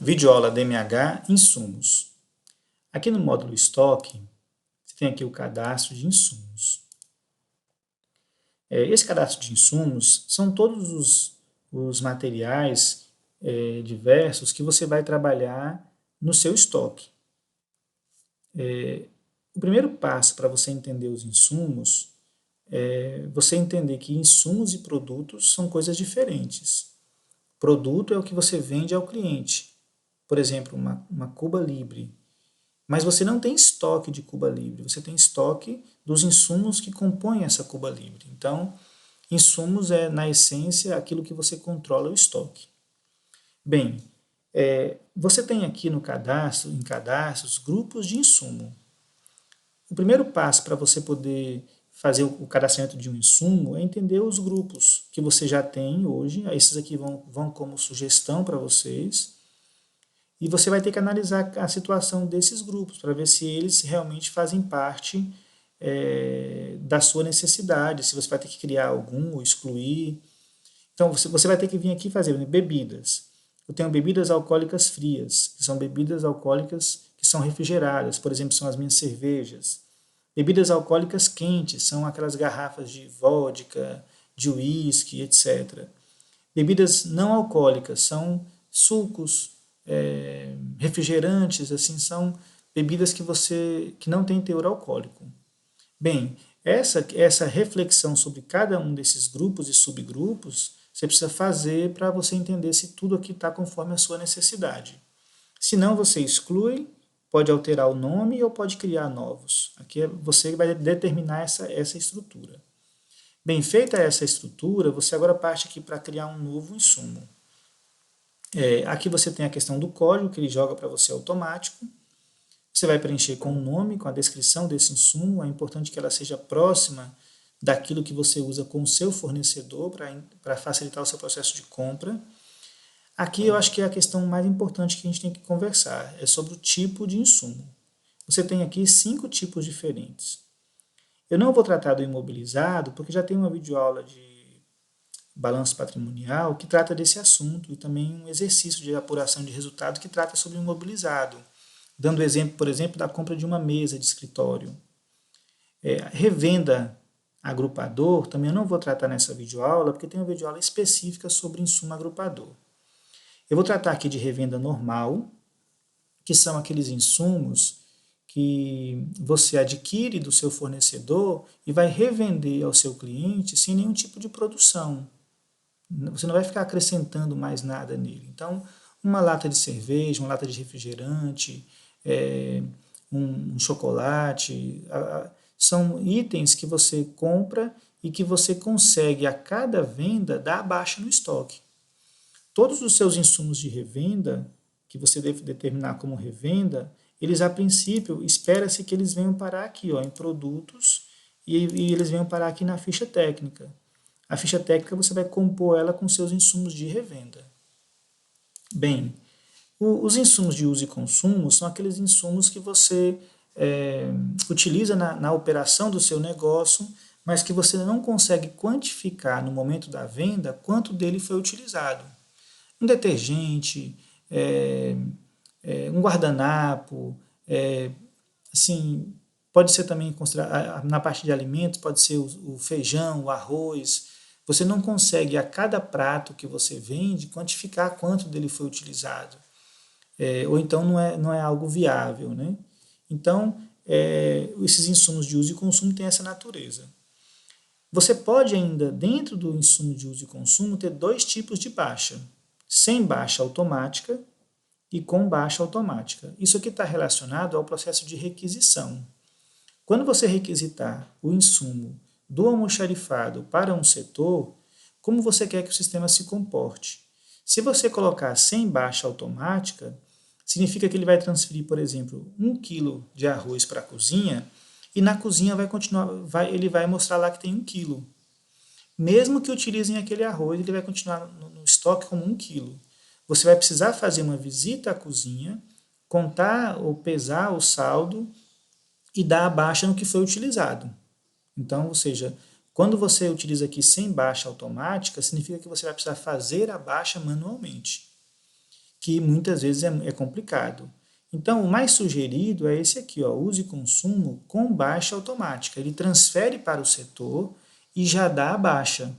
Videoaula DMH, insumos. Aqui no módulo estoque, você tem aqui o cadastro de insumos. Esse cadastro de insumos são todos os materiais diversos que você vai trabalhar no seu estoque. O primeiro passo para você entender os insumos é você entender que insumos e produtos são coisas diferentes. Produto é o que você vende ao cliente. Por exemplo, uma Cuba Libre. Mas você não tem estoque de Cuba Libre, você tem estoque dos insumos que compõem essa Cuba Libre. Então, insumos é, na essência, aquilo que você controla o estoque. Bem, você tem aqui no cadastro, em cadastros, grupos de insumo. O primeiro passo para você poder fazer o cadastramento de um insumo é entender os grupos que você já tem hoje. Esses aqui vão como sugestão para vocês. E você vai ter que analisar a situação desses grupos para ver se eles realmente fazem parte da sua necessidade, se você vai ter que criar algum ou excluir. Então, você vai ter que vir aqui fazer bebidas. Eu tenho bebidas alcoólicas frias, que são bebidas alcoólicas que são refrigeradas, por exemplo, são as minhas cervejas. Bebidas alcoólicas quentes, são aquelas garrafas de vodka, de uísque, etc. Bebidas não alcoólicas são sucos, refrigerantes, assim, são bebidas que não tem teor alcoólico. Bem, essa reflexão sobre cada um desses grupos e subgrupos, você precisa fazer para você entender se tudo aqui está conforme a sua necessidade. Se não, você exclui, pode alterar o nome ou pode criar novos. Aqui você vai determinar essa estrutura. Bem, feita essa estrutura, você agora parte aqui para criar um novo insumo. Aqui você tem a questão do código, que ele joga para você automático. Você vai preencher com o nome, com a descrição desse insumo. É importante que ela seja próxima daquilo que você usa com o seu fornecedor para facilitar o seu processo de compra. Aqui eu acho que é a questão mais importante que a gente tem que conversar, é sobre o tipo de insumo. Você tem aqui 5 tipos diferentes. Eu não vou tratar do imobilizado, porque já tem uma videoaula de balanço patrimonial que trata desse assunto e também um exercício de apuração de resultado que trata sobre o imobilizado, dando exemplo, por exemplo, da compra de uma mesa de escritório. Revenda agrupador, também eu não vou tratar nessa videoaula, porque tem uma videoaula específica sobre insumo agrupador. Eu vou tratar aqui de revenda normal, que são aqueles insumos que você adquire do seu fornecedor e vai revender ao seu cliente sem nenhum tipo de produção. Você não vai ficar acrescentando mais nada nele. Então, uma lata de cerveja, uma lata de refrigerante, um chocolate, são itens que você compra e que você consegue a cada venda dar baixa no estoque. Todos os seus insumos de revenda, que você deve determinar como revenda, eles a princípio, espera-se que eles venham parar aqui, em produtos, e eles venham parar aqui na ficha técnica. A ficha técnica você vai compor ela com seus insumos de revenda. Bem, os insumos de uso e consumo são aqueles insumos que você utiliza na operação do seu negócio, mas que você não consegue quantificar no momento da venda quanto dele foi utilizado. Um detergente, um guardanapo, assim, pode ser também considerado, na parte de alimentos, pode ser o feijão, o arroz. Você não consegue a cada prato que você vende quantificar quanto dele foi utilizado. Ou então não é algo viável, né? Então, esses insumos de uso e consumo têm essa natureza. Você pode ainda, dentro do insumo de uso e consumo, ter 2 tipos de baixa. Sem baixa automática e com baixa automática. Isso aqui está relacionado ao processo de requisição. Quando você requisitar o insumo do almoxarifado para um setor, como você quer que o sistema se comporte? Se você colocar sem baixa automática, significa que ele vai transferir, por exemplo, 1 kg de arroz para a cozinha e na cozinha ele vai mostrar lá que tem 1 kg. Mesmo que utilizem aquele arroz, ele vai continuar no estoque como 1 kg. Você vai precisar fazer uma visita à cozinha, contar ou pesar o saldo e dar a baixa no que foi utilizado. Então, ou seja, quando você utiliza aqui sem baixa automática, significa que você vai precisar fazer a baixa manualmente. que muitas vezes é complicado. Então, o mais sugerido é esse aqui, ó, use consumo com baixa automática. Ele transfere para o setor e já dá a baixa.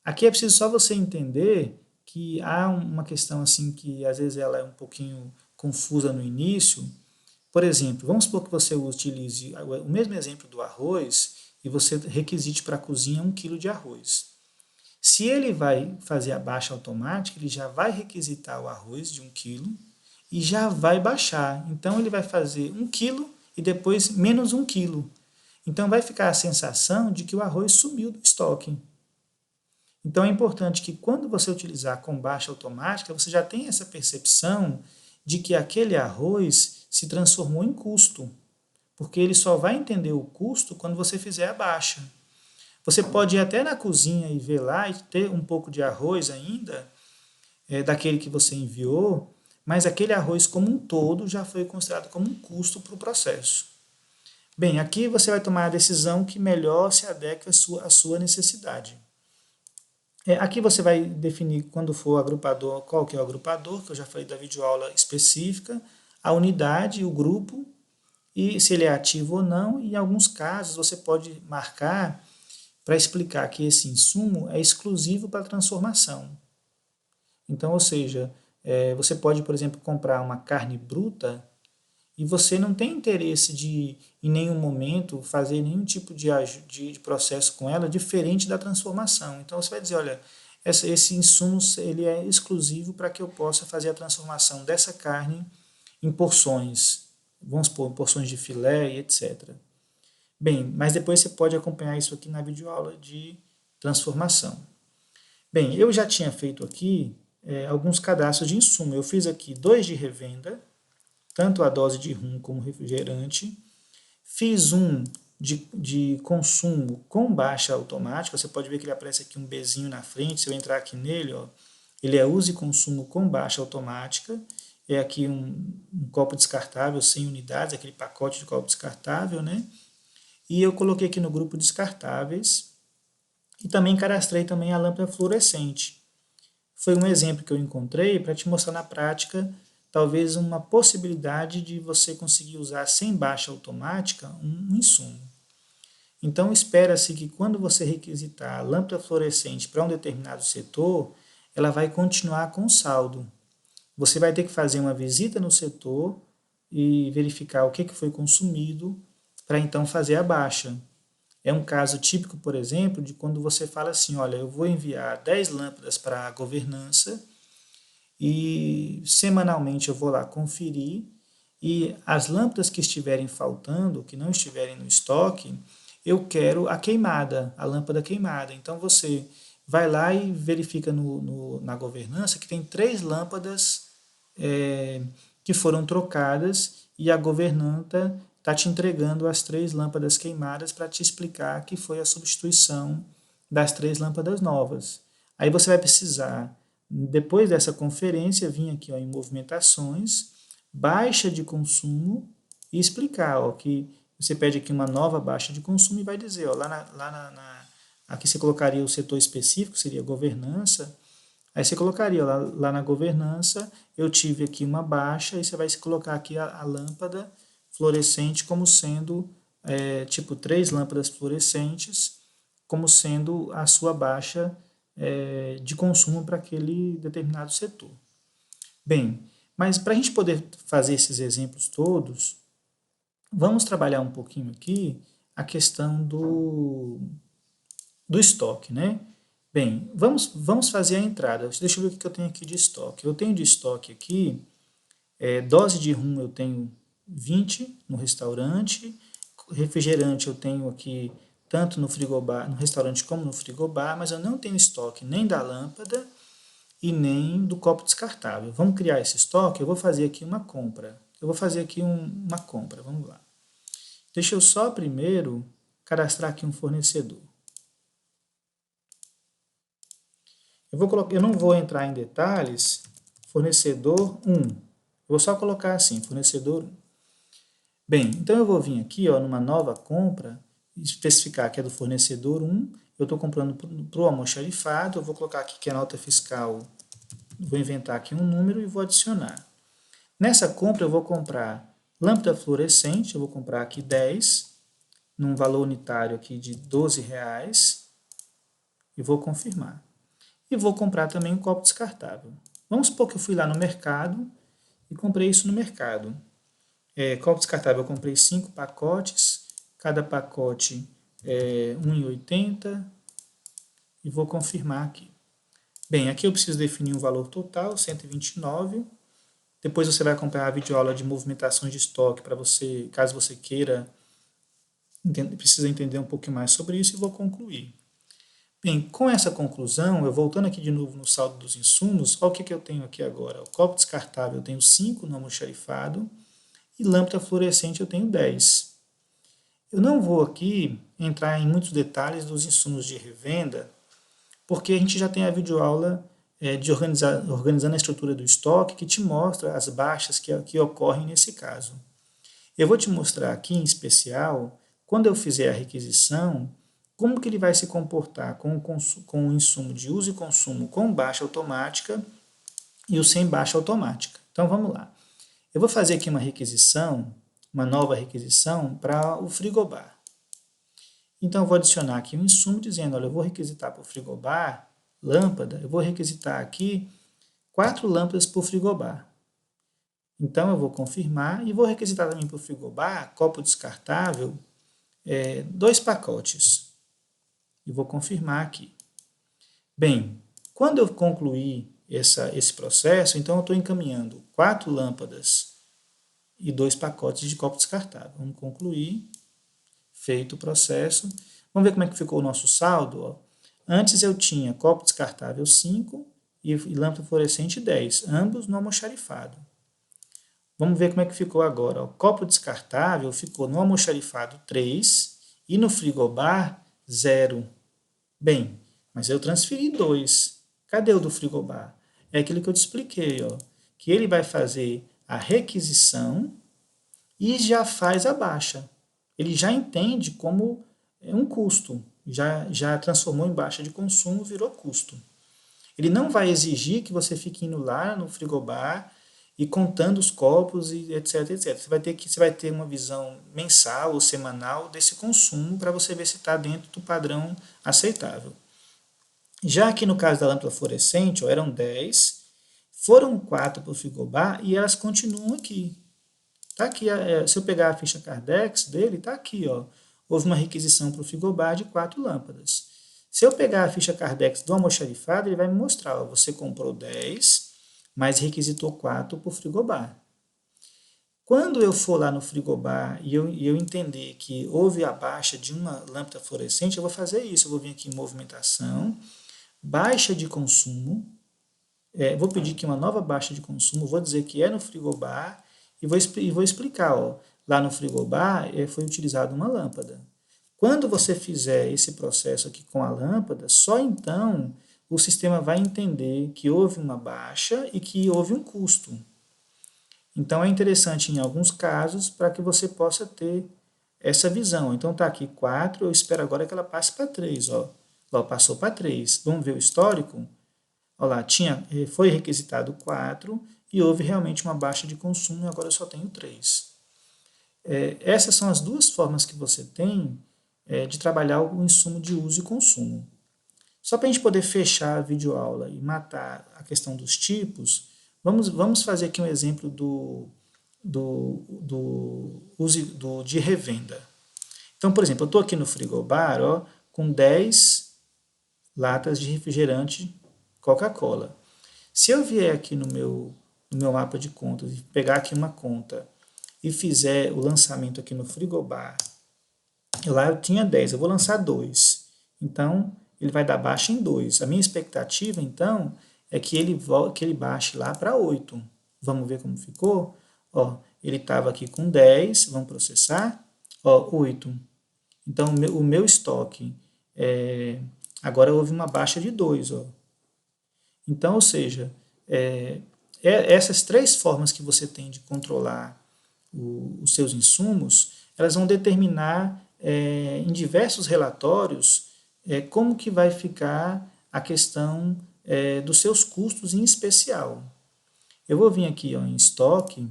Aqui é preciso só você entender que há uma questão assim que às vezes ela é um pouquinho confusa no início. Por exemplo, vamos supor que você utilize o mesmo exemplo do arroz e você requisite para a cozinha 1 kg de arroz. Se ele vai fazer a baixa automática, ele já vai requisitar o arroz de 1 kg e já vai baixar. Então ele vai fazer 1 kg e depois menos 1 kg. Então vai ficar a sensação de que o arroz sumiu do estoque. Então é importante que quando você utilizar com baixa automática, você já tenha essa percepção de que aquele arroz se transformou em custo, porque ele só vai entender o custo quando você fizer a baixa. Você pode ir até na cozinha e ver lá e ter um pouco de arroz ainda, daquele que você enviou, mas aquele arroz como um todo já foi considerado como um custo para o processo. Bem, aqui você vai tomar a decisão que melhor se adequa à sua necessidade. Aqui você vai definir quando for o agrupador, qual que é o agrupador, que eu já falei da videoaula específica, a unidade, o grupo, e se ele é ativo ou não, e em alguns casos você pode marcar para explicar que esse insumo é exclusivo para transformação. Então, ou seja, você pode, por exemplo, comprar uma carne bruta e você não tem interesse de, em nenhum momento, fazer nenhum tipo de processo com ela diferente da transformação. Então, você vai dizer, olha, esse insumo ele é exclusivo para que eu possa fazer a transformação dessa carne em porções, vamos supor, porções de filé e etc. Bem, mas depois você pode acompanhar isso aqui na videoaula de transformação. Bem, eu já tinha feito aqui alguns cadastros de insumo. Eu fiz aqui 2 de revenda, tanto a dose de rum como refrigerante. Fiz um de consumo com baixa automática. Você pode ver que ele aparece aqui um Bzinho na frente. Se eu entrar aqui nele, ó, ele é use consumo com baixa automática. É aqui um copo descartável 100 unidades, aquele pacote de copo descartável, né? E eu coloquei aqui no grupo descartáveis e também cadastrei também a lâmpada fluorescente. Foi um exemplo que eu encontrei para te mostrar na prática talvez uma possibilidade de você conseguir usar sem baixa automática um insumo. Então espera-se que quando você requisitar a lâmpada fluorescente para um determinado setor, ela vai continuar com saldo. Você vai ter que fazer uma visita no setor e verificar o que foi consumido para então fazer a baixa. É um caso típico, por exemplo, de quando você fala assim, olha, eu vou enviar 10 lâmpadas para a governança e semanalmente eu vou lá conferir e as lâmpadas que estiverem faltando, que não estiverem no estoque, eu quero a queimada, a lâmpada queimada. Então você vai lá e verifica na governança que tem 3 lâmpadas que foram trocadas e a governanta está te entregando as 3 lâmpadas queimadas para te explicar que foi a substituição das 3 lâmpadas novas. Aí você vai precisar, depois dessa conferência, vir aqui ó, em movimentações, baixa de consumo e explicar ó, que você pede aqui uma nova baixa de consumo e vai dizer, ó, aqui você colocaria o setor específico, seria governança. Aí você colocaria lá na governança, eu tive aqui uma baixa, e você vai colocar aqui a lâmpada fluorescente como sendo, tipo 3 lâmpadas fluorescentes, como sendo a sua baixa de consumo para aquele determinado setor. Bem, mas para a gente poder fazer esses exemplos todos, vamos trabalhar um pouquinho aqui a questão do estoque, né? Bem, vamos fazer a entrada. Deixa eu ver o que eu tenho aqui de estoque. Eu tenho de estoque aqui, dose de rum eu tenho 20 no restaurante, refrigerante eu tenho aqui tanto no frigobar, no restaurante como no frigobar, mas eu não tenho estoque nem da lâmpada e nem do copo descartável. Vamos criar esse estoque? Eu vou fazer aqui uma compra. Eu vou fazer aqui uma compra, vamos lá. Deixa eu só primeiro cadastrar aqui um fornecedor. Eu não vou entrar em detalhes, fornecedor 1. Eu vou só colocar assim, fornecedor 1. Bem, então eu vou vir aqui ó, numa nova compra, especificar que é do fornecedor 1, eu estou comprando para o almoxarifado, eu vou colocar aqui que é nota fiscal Vou inventar aqui um número e vou adicionar. Nessa compra eu vou comprar lâmpada fluorescente, eu vou comprar aqui 10, num valor unitário aqui de R$12, e vou confirmar. E vou comprar também um copo descartável. Vamos supor que eu fui lá no mercado e comprei isso no mercado. Copo descartável eu comprei 5 pacotes, cada pacote é R$1,80 e vou confirmar aqui. Bem, aqui eu preciso definir um valor total, 129. Depois você vai acompanhar a videoaula de movimentações de estoque para você, caso você queira, precisa entender um pouco mais sobre isso, e vou concluir. Bem, com essa conclusão, eu voltando aqui de novo no saldo dos insumos, olha o que eu tenho aqui agora. O copo descartável eu tenho 5 no almoxarifado e lâmpada fluorescente eu tenho 10. Eu não vou aqui entrar em muitos detalhes dos insumos de revenda, porque a gente já tem a videoaula de organizando a estrutura do estoque, que te mostra as baixas que ocorrem nesse caso. Eu vou te mostrar aqui em especial, quando eu fizer a requisição, como que ele vai se comportar com o insumo de uso e consumo com baixa automática e o sem baixa automática. Então vamos lá. Eu vou fazer aqui uma requisição, uma nova requisição para o frigobar. Então eu vou adicionar aqui um insumo dizendo, olha, eu vou requisitar para o frigobar lâmpada, eu vou requisitar aqui 4 lâmpadas por frigobar. Então eu vou confirmar e vou requisitar também para o frigobar, copo descartável, 2 pacotes. E vou confirmar aqui. Bem, quando eu concluir esse processo, então eu estou encaminhando 4 lâmpadas e 2 pacotes de copo descartável. Vamos concluir. Feito o processo. Vamos ver como é que ficou o nosso saldo. Ó. Antes eu tinha copo descartável 5 e lâmpada fluorescente 10, ambos no almoxarifado. Vamos ver como é que ficou agora. O copo descartável ficou no almoxarifado 3 e no frigobar 0. Bem, mas eu transferi 2. Cadê o do frigobar? É aquilo que eu te expliquei, ó, que ele vai fazer a requisição e já faz a baixa. Ele já entende como um custo, já transformou em baixa de consumo, virou custo. Ele não vai exigir que você fique indo lá no frigobar e contando os copos e etc, etc. Você vai ter uma visão mensal ou semanal desse consumo para você ver se está dentro do padrão aceitável. Já aqui no caso da lâmpada fluorescente, ó, eram 10, foram 4 para o frigobar e elas continuam aqui. Tá aqui, se eu pegar a ficha Cardex dele, está aqui, ó. Houve uma requisição para o frigobar de 4 lâmpadas. Se eu pegar a ficha Cardex do almoxarifado, ele vai me mostrar, ó, você comprou 10, mas requisitou 4 para o frigobar. Quando eu for lá no frigobar e eu entender que houve a baixa de uma lâmpada fluorescente, eu vou fazer isso. Eu vou vir aqui em movimentação, baixa de consumo, vou pedir aqui uma nova baixa de consumo, vou dizer que é no frigobar e vou explicar. Ó, lá no frigobar foi utilizada uma lâmpada. Quando você fizer esse processo aqui com a lâmpada, só então o sistema vai entender que houve uma baixa e que houve um custo. Então é interessante em alguns casos para que você possa ter essa visão. Então está aqui 4, eu espero agora que ela passe para 3. Ó, passou para 3. Vamos ver o histórico? Olha lá, foi requisitado 4 e houve realmente uma baixa de consumo e agora eu só tenho 3. Essas são as duas formas que você tem de trabalhar o insumo de uso e consumo. Só para a gente poder fechar a videoaula e matar a questão dos tipos, vamos fazer aqui um exemplo de revenda. Então, por exemplo, eu estou aqui no frigobar, ó, com 10 latas de refrigerante Coca-Cola. Se eu vier aqui no meu mapa de contas e pegar aqui uma conta e fizer o lançamento aqui no frigobar, lá eu tinha 10, eu vou lançar 2. Então, ele vai dar baixa em 2. A minha expectativa, então, é que ele baixe lá para 8. Vamos ver como ficou? Ó, ele estava aqui com 10, vamos processar. Ó, 8. Então, o meu estoque, agora houve uma baixa de 2. Ó. Então, ou seja, essas 3 formas que você tem de controlar os seus insumos, elas vão determinar em diversos relatórios como que vai ficar a questão dos seus custos em especial. Eu vou vir aqui em estoque,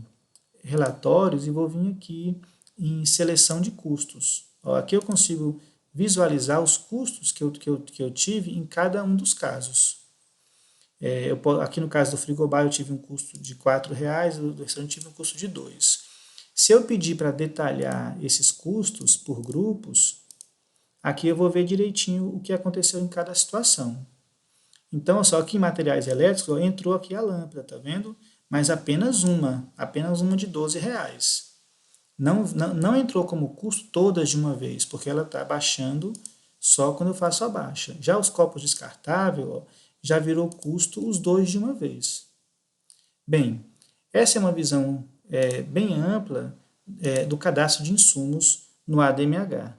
relatórios, e vou vir aqui em seleção de custos. Aqui eu consigo visualizar os custos que eu tive em cada um dos casos. Aqui no caso do frigobar eu tive um custo de R$4, do restaurante eu tive um custo de R$2. Se eu pedir para detalhar esses custos por grupos, aqui eu vou ver direitinho o que aconteceu em cada situação. Então, só que em materiais elétricos entrou aqui a lâmpada, tá vendo? Mas apenas uma de R$12. Não entrou como custo todas de uma vez, porque ela está baixando só quando eu faço a baixa. Já os copos descartáveis, já virou custo os dois de uma vez. Bem, essa é uma visão bem ampla do cadastro de insumos no ADMH.